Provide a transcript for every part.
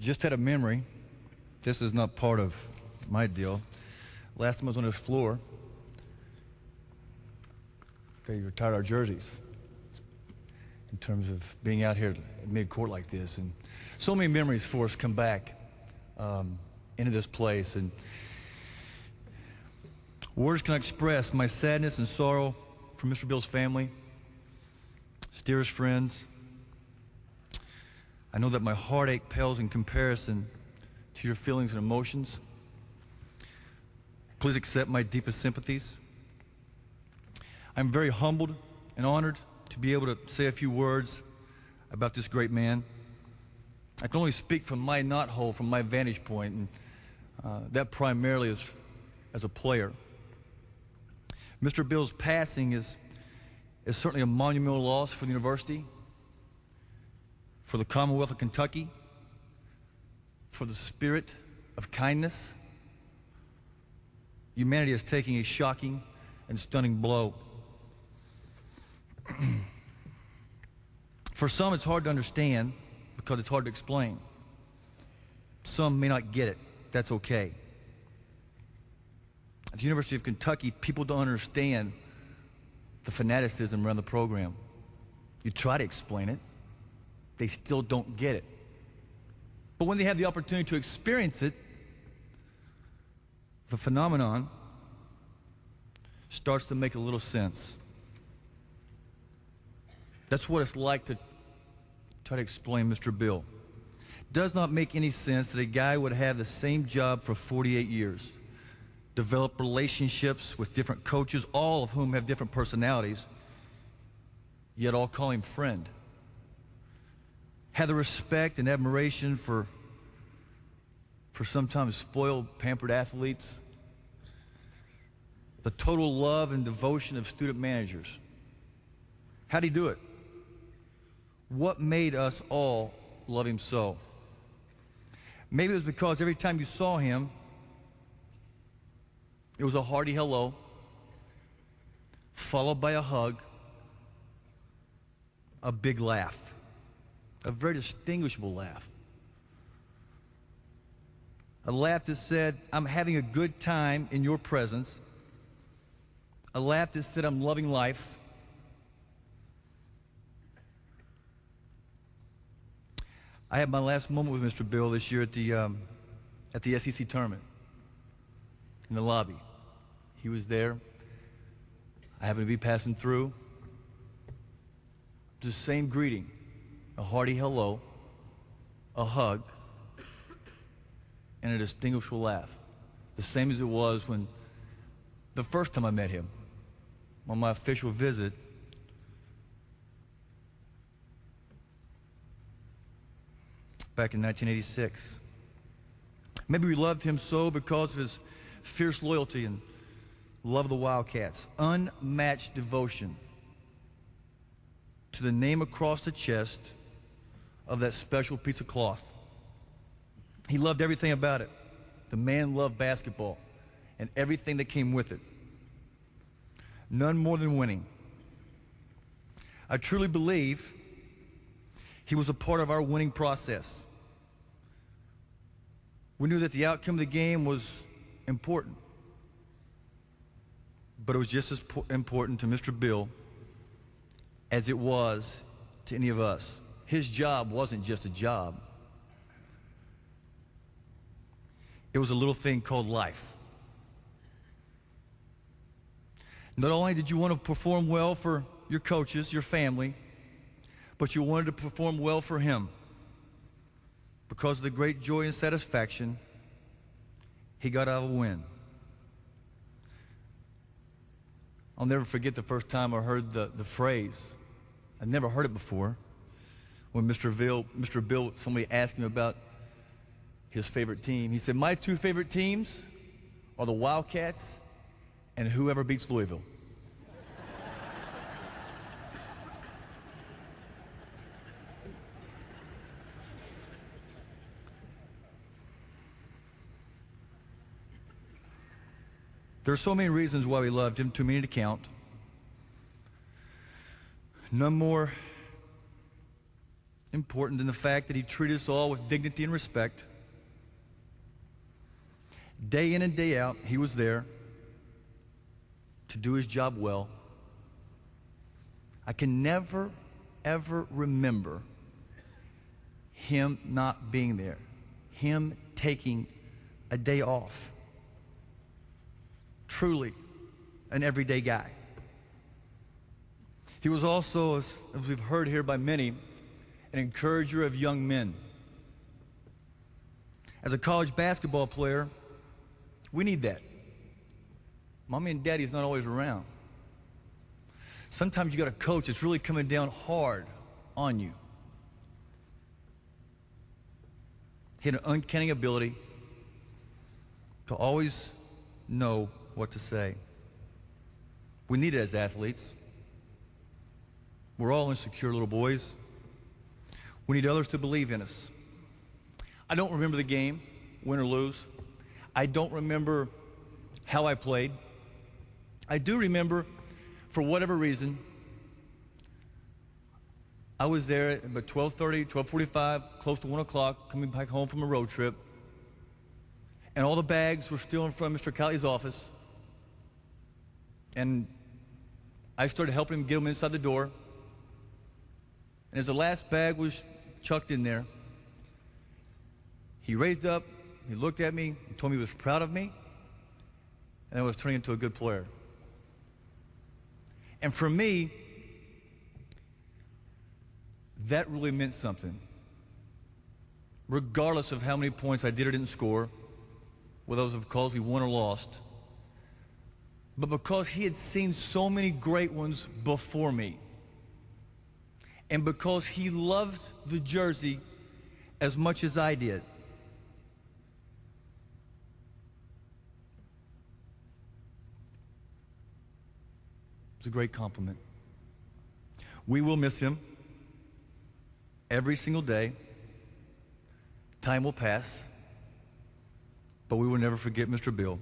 Just had a memory. This is not part of my deal. Last time I was on this floor, they retired our jerseys in terms of being out here at mid-court like this. And so many memories for us come back into this place. And words cannot express my sadness and sorrow for Mr. Bill's family, his dearest friends. I know that my heartache pales in comparison to your feelings and emotions. Please accept my deepest sympathies. I'm very humbled and honored to be able to say a few words about this great man. I can only speak from my knothole, from my vantage point, and that primarily is as a player. Mr. Bill's passing is certainly a monumental loss for the university, for the Commonwealth of Kentucky, for the spirit of kindness. Humanity is taking a shocking and stunning blow. For some, it's hard to understand because it's hard to explain. Some may not get it. That's okay. At the University of Kentucky, people don't understand the fanaticism around the program. You try to explain it, they still don't get it. But when they have the opportunity to experience it, the phenomenon starts to make a little sense. That's what it's like to try to explain Mr. Bill. It does not make any sense that a guy would have the same job for 48 years, develop relationships with different coaches, all of whom have different personalities, yet all call him friend. Have the respect and admiration for sometimes spoiled, pampered athletes, the total love and devotion of student managers. How'd he do it? What made us all love him so? Maybe it was because every time you saw him, it was a hearty hello, followed by a hug, a big laugh, a very distinguishable laugh. A laugh that said, I'm having a good time in your presence. A laugh that said, I'm loving life. I had my last moment with Mr. Bill this year at the SEC tournament in the lobby. He was there. I happened to be passing through. The same greeting, a hearty hello, a hug, and a distinguishable laugh. The same as it was when the first time I met him on my official visit back in 1986. Maybe we loved him so because of his fierce loyalty and love of the Wildcats, unmatched devotion to the name across the chest of that special piece of cloth. He loved everything about it. The man loved basketball and everything that came with it. None more than winning. I truly believe he was a part of our winning process. We knew that the outcome of the game was important, but it was just as important to Mr. Bill as it was to any of us. His job wasn't just a job. It was a little thing called life. Not only did you want to perform well for your coaches, your family, but you wanted to perform well for him. Because of the great joy and satisfaction he got out of a win. I'll never forget the first time I heard the phrase. I'd never heard it before. When Mr. Bill, somebody asked him about his favorite team. He said, my two favorite teams are the Wildcats and whoever beats Louisville. There are so many reasons why we loved him, too many to count. None more important than the fact that he treated us all with dignity and respect. Day in and day out, he was there to do his job well. I can never, ever remember him not being there, him taking a day off. Truly an everyday guy. He was also, as we've heard here by many, an encourager of young men. As a college basketball player, we need that. Mommy and Daddy's not always around. Sometimes you got a coach that's really coming down hard on you. He had an uncanny ability to always know what to say. We need it as athletes. We're all insecure little boys. We need others to believe in us. I don't remember the game, win or lose. I don't remember how I played. I do remember, for whatever reason, I was there at about 12:30, 12:45, close to 1 o'clock, coming back home from a road trip. And all the bags were still in front of Mr. Calley's office. And I started helping him get them inside the door. And as the last bag was chucked in there, he raised up, he looked at me, and told me he was proud of me, and I was turning into a good player. And for me, that really meant something. Regardless of how many points I did or didn't score, whether it was because we won or lost, but because he had seen so many great ones before me, and because he loved the jersey as much as I did. It's a great compliment. We will miss him every single day. Time will pass, but we will never forget Mr. Bill.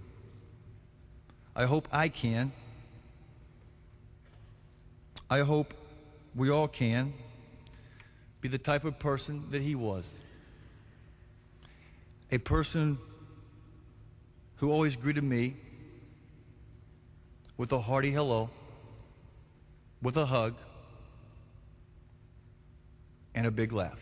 I hope I can. I hope we all can be the type of person that he was. A person who always greeted me with a hearty hello, with a hug, and a big laugh.